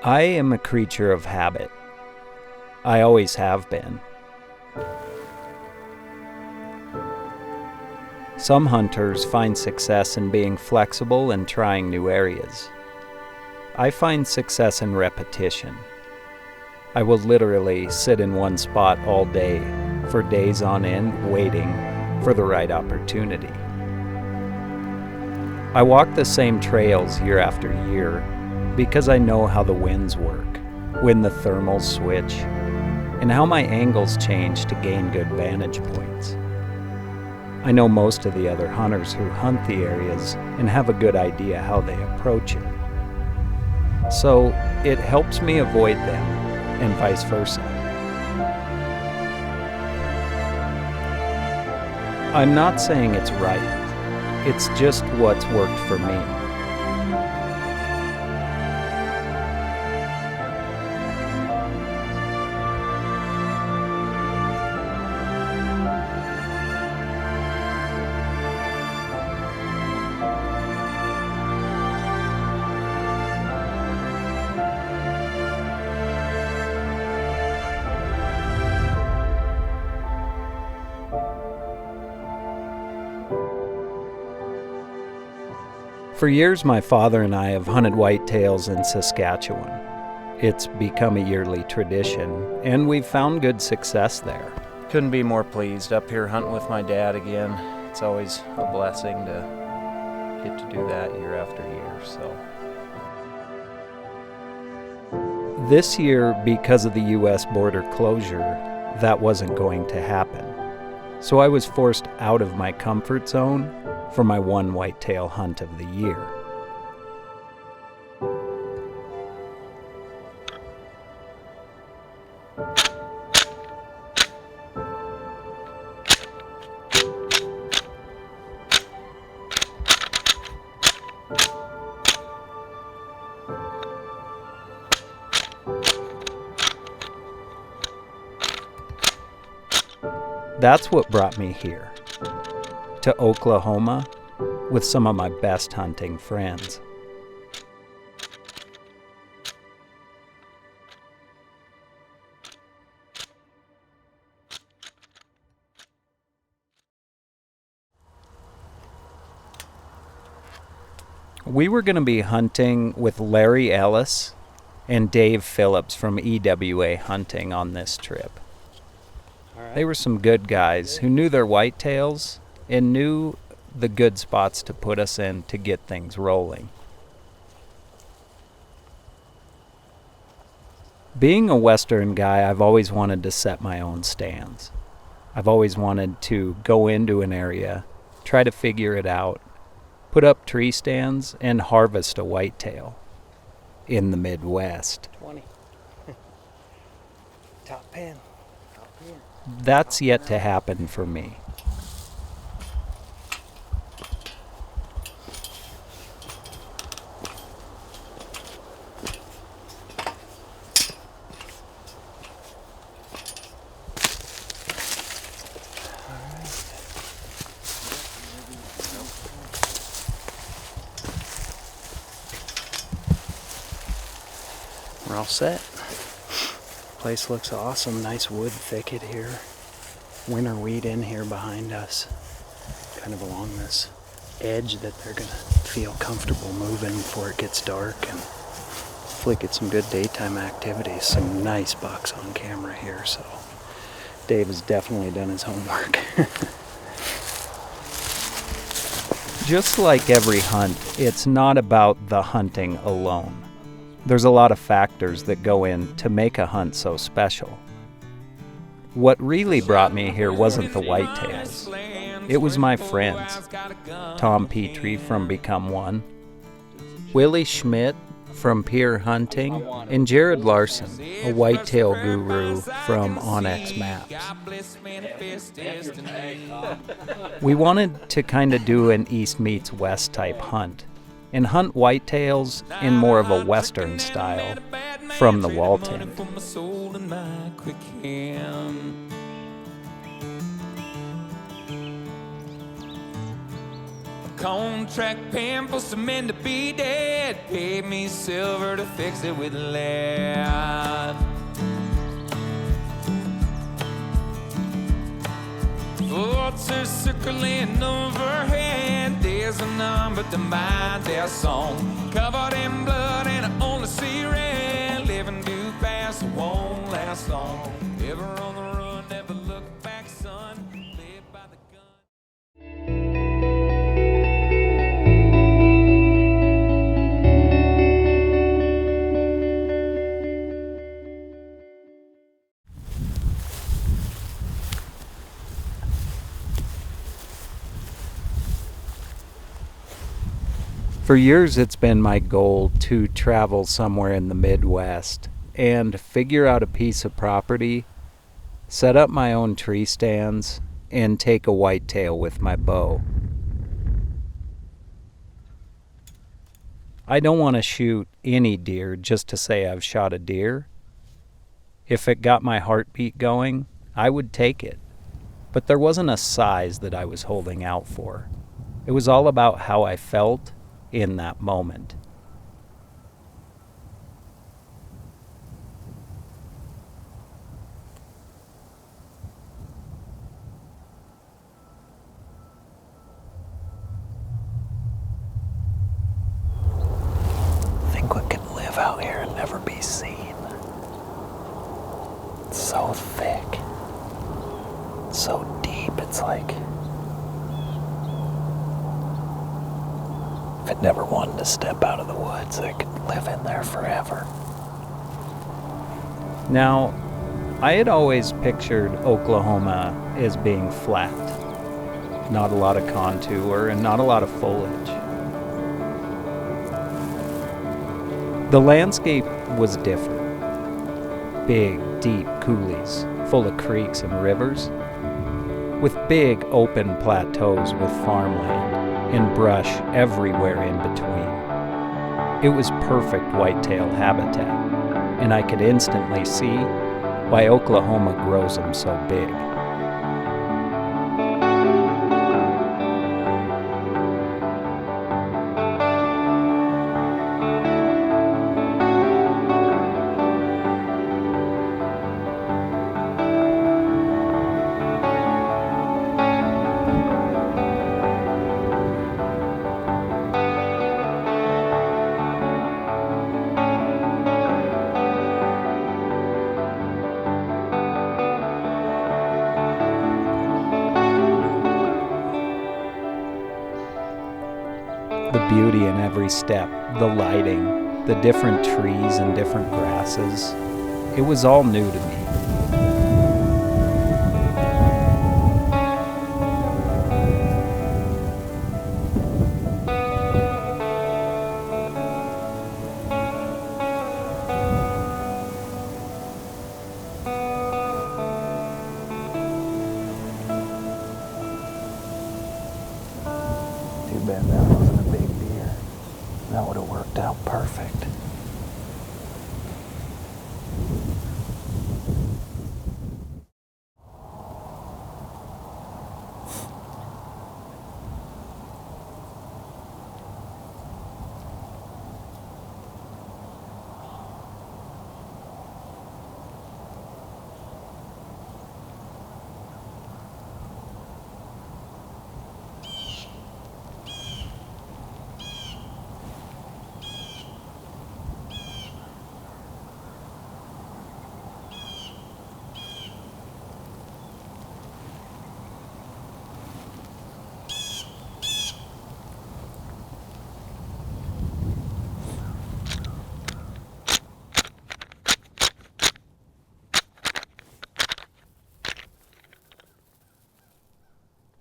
I am a creature of habit. I always have been. Some hunters find success in being flexible and trying new areas. I find success in repetition. I will literally sit in one spot all day, for days on end, waiting for the right opportunity. I walk the same trails year after year because I know how the winds work, when the thermals switch, and how my angles change to gain good vantage points. I know most of the other hunters who hunt the areas and have a good idea how they approach it. So it helps me avoid them, and vice versa. I'm not saying it's right, it's just what's worked for me. For years, my father and I have hunted whitetails in Saskatchewan. It's become a yearly tradition, and we've found good success there. Couldn't be more pleased up here hunting with my dad again. It's always a blessing to get to do that year after year. This year, because of the U.S. border closure, that wasn't going to happen. So I was forced out of my comfort zone for my one whitetail hunt of the year. That's what brought me here, to Oklahoma, with some of my best hunting friends. We were going to be hunting with Larry Ellis and Dave Phillips from EWA Hunting on this trip. They were some good guys who knew their whitetails and knew the good spots to put us in to get things rolling. Being a Western guy, I've always wanted to set my own stands. I've always wanted to go into an area, try to figure it out, put up tree stands, and harvest a whitetail in the Midwest. 20. Top pin. That's yet to happen for me. We're all set. Place looks awesome. Nice wood thicket here. Winter wheat in here behind us. Kind of along this edge that they're going to feel comfortable moving before it gets dark. And hopefully get some good daytime activities. Some nice bucks on camera here. So Dave has definitely done his homework. Just like every hunt, it's not about the hunting alone. There's a lot of factors that go in to make a hunt so special. What really brought me here wasn't the whitetails. It was my friends. Tom Petrie from Become One, Willie Schmidt from Pier Hunting, and Jared Larson, a whitetail guru from Onyx Maps. We wanted to kind of do an East meets West type hunt, and hunt whitetails in more of a Western style from the wall tent. contract paying for some men to be dead. Paid me silver to fix it with lead. Thoughts are circling overhead. Days are numb, but the mind their song. Covered in blood and I only see red. Living too fast, it won't last long. Ever on the run, never look back, son. Live by the gun. For years, it's been my goal to travel somewhere in the Midwest and figure out a piece of property, set up my own tree stands, and take a whitetail with my bow. I don't want to shoot any deer just to say I've shot a deer. If it got my heartbeat going, I would take it. But there wasn't a size that I was holding out for. It was all about how I felt in that moment. I think we could live out here and never be seen. It's so thick, it's so deep, it's like if it never wanted to step out of the woods, I could live in there forever. Now, I had always pictured Oklahoma as being flat. Not a lot of contour and not a lot of foliage. The landscape was different. Big, deep coulees full of creeks and rivers, with big open plateaus with farmland and brush everywhere in between. It was perfect whitetail habitat, and I could instantly see why Oklahoma grows them so big. The beauty in every step, the lighting, the different trees and different grasses, it was all new to me. Too bad that wasn't a big deer. That would have worked out perfect.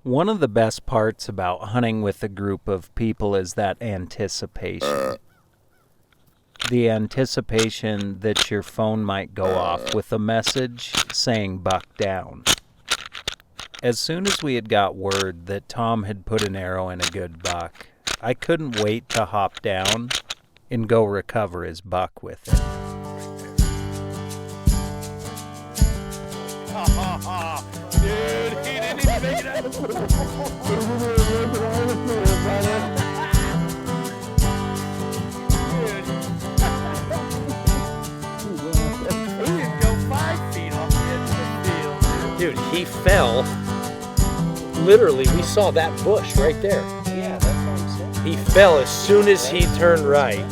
One of the best parts about hunting with a group of people is that anticipation. The anticipation that your phone might go off with a message saying buck down. As soon as we had got word that Tom had put an arrow in a good buck, I couldn't wait to hop down and go recover his buck with it. Dude, he didn't even make it Dude, he fell. Literally, we saw that bush right there. Yeah, that's what I'm saying. He fell as soon as he turned right.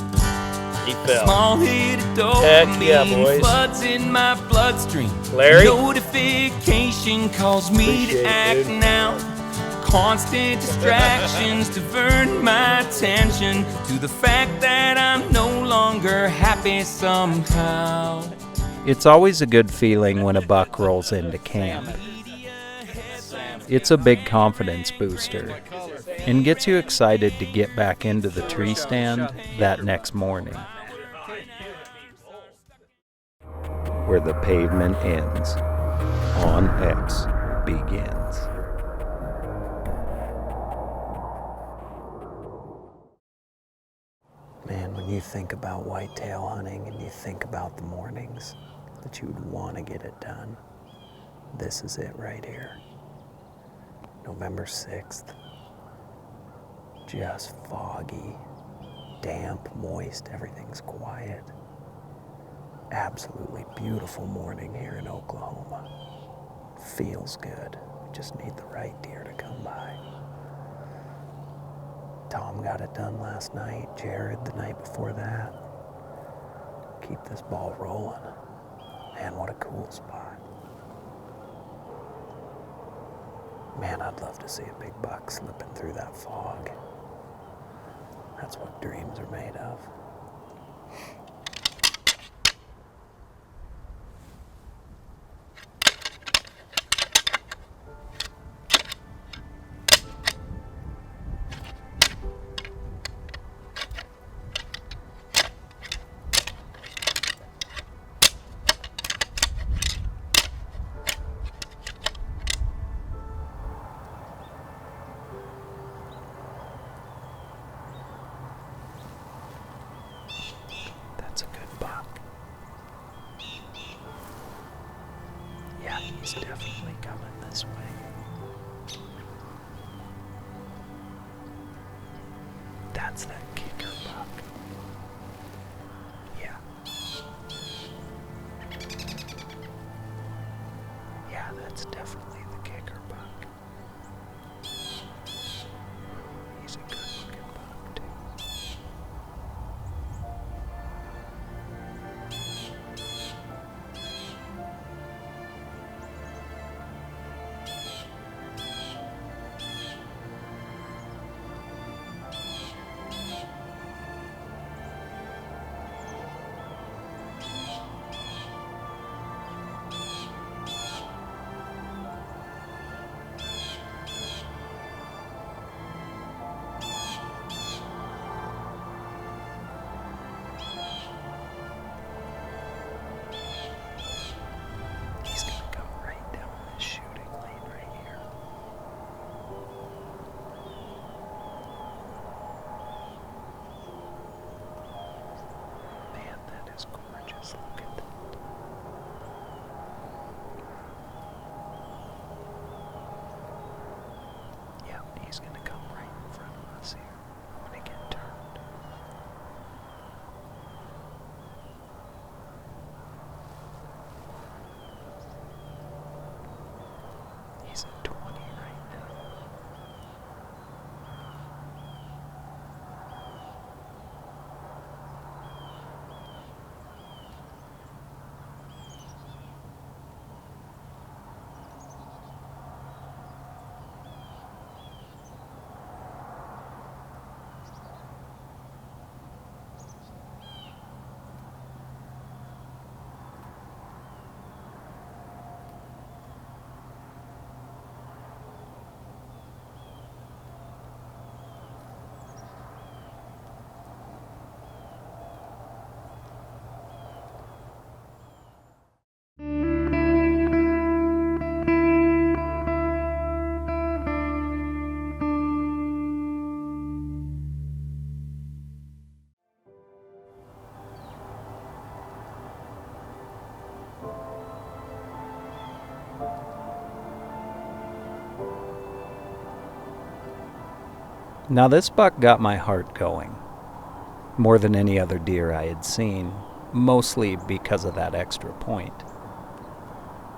He fell. Small-headed Heck yeah, dopamine boys. floods in my bloodstream. Larry? Notification calls me Appreciate to it, act dude. now. Constant distractions divert my attention to the fact that I'm no longer happy somehow. It's always a good feeling when a buck rolls into camp. It's a big confidence booster and gets you excited to get back into the tree stand that next morning, where the pavement ends, on X begins. Man, when you think about whitetail hunting and you think about the mornings that you would want to get it done, this is it right here. November 6th, just foggy, damp, moist, everything's quiet. Absolutely beautiful morning here in Oklahoma. Feels good. We just need the right deer to come by. Tom got it done last night, Jared the night before that. Keep this ball rolling. Man, what a cool spot. Man, I'd love to see a big buck slipping through that fog. That's what dreams are made of. That's a good buck. Yeah, he's definitely coming this way. That's that kicker buck. Yeah. Yeah, that's definitely the kicker buck. He's a good looking buck, too. Now this buck got my heart going, more than any other deer I had seen, mostly because of that extra point.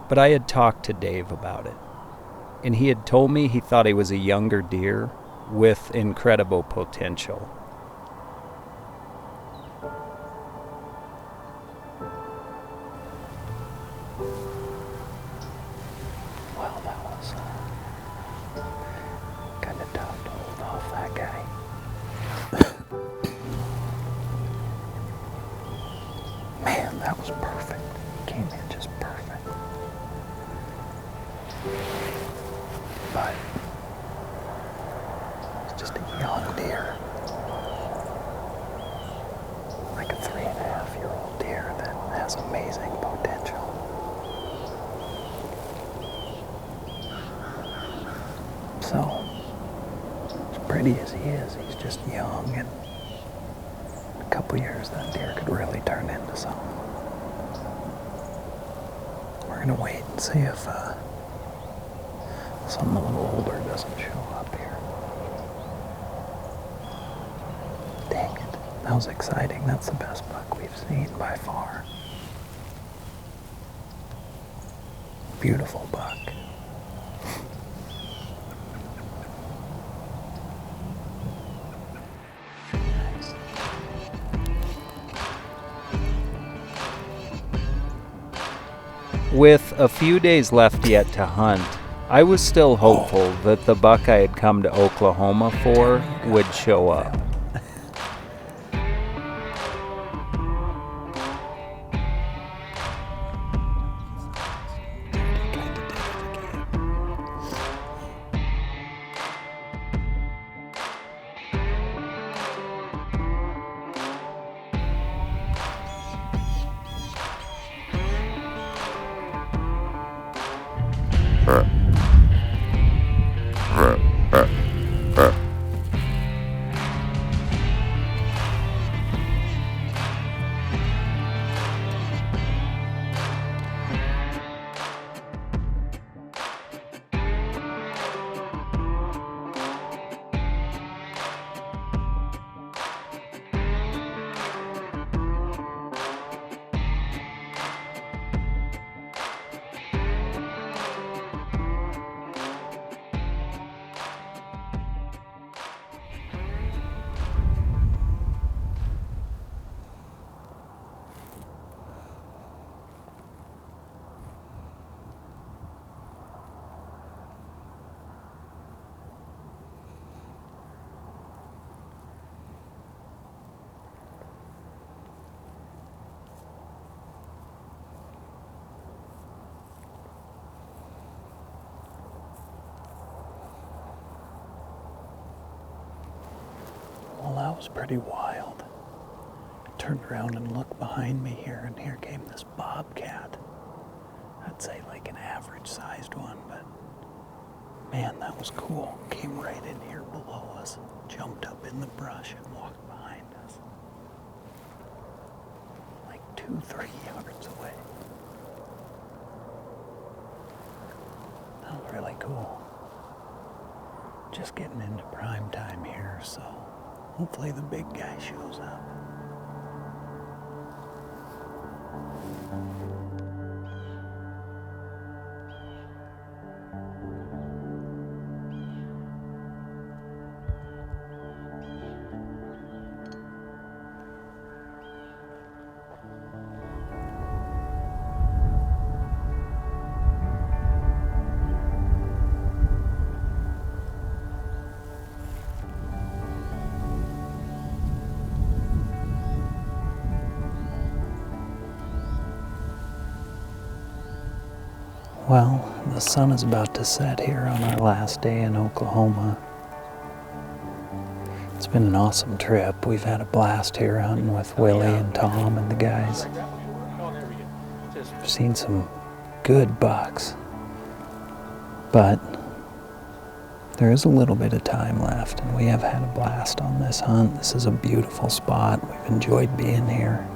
But I had talked to Dave about it, and he had told me he thought he was a younger deer with incredible potential. Well, that was kind of tough to hold off that guy. Man, that was perfect. He came in just perfect. But it's just a young deer. Like a 3.5-year-old deer that has amazing potential. So, as pretty as he is, he's just young, and in a couple years that deer could really turn into something. We're gonna wait and see if something a little older doesn't show up here. Dang it, that was exciting. That's the best buck we've seen by far. Beautiful buck. With a few days left yet to hunt, I was still hopeful that the buck I had come to Oklahoma for would show up. Well, that was pretty wild. I turned around and looked behind me here, and here came this bobcat. I'd say like an average-sized one, but man, that was cool. Came right in here below us, jumped up in the brush and walked behind us. Like 2-3 yards away. That was really cool. Just getting into prime time here, so hopefully the big guy shows up. Well, the sun is about to set here on our last day in Oklahoma. It's been an awesome trip. We've had a blast here hunting with Willie and Tom and the guys. We've seen some good bucks, but there is a little bit of time left, and we have had a blast on this hunt. This is a beautiful spot. We've enjoyed being here.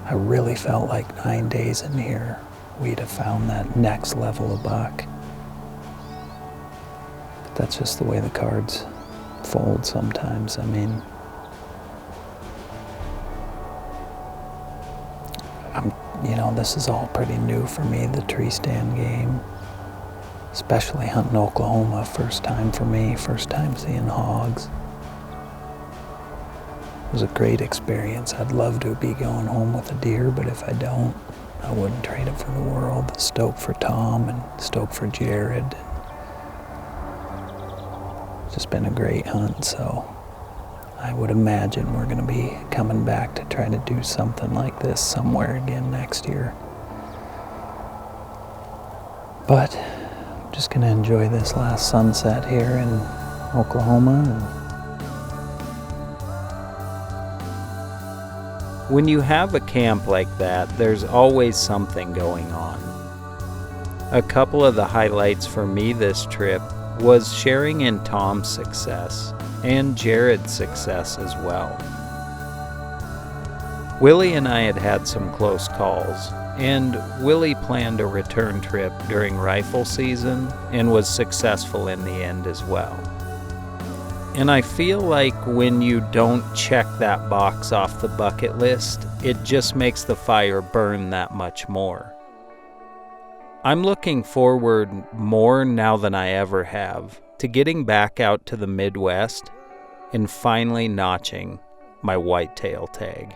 I really felt like 9 days in here we'd have found that next level of buck. But that's just the way the cards fold sometimes. I mean, this is all pretty new for me, the tree stand game. Especially hunting Oklahoma, first time for me, first time seeing hogs. It was a great experience. I'd love to be going home with a deer, but if I don't, I wouldn't trade it for the world. Stoked for Tom and stoked for Jared. It's just been a great hunt, so I would imagine we're going to be coming back to try to do something like this somewhere again next year. But I'm just going to enjoy this last sunset here in Oklahoma. When you have a camp like that, there's always something going on. A couple of the highlights for me this trip was sharing in Tom's success and Jared's success as well. Willie and I had had some close calls, and Willie planned a return trip during rifle season and was successful in the end as well. And I feel like when you don't check that box off the bucket list, it just makes the fire burn that much more. I'm looking forward more now than I ever have to getting back out to the Midwest and finally notching my whitetail tag.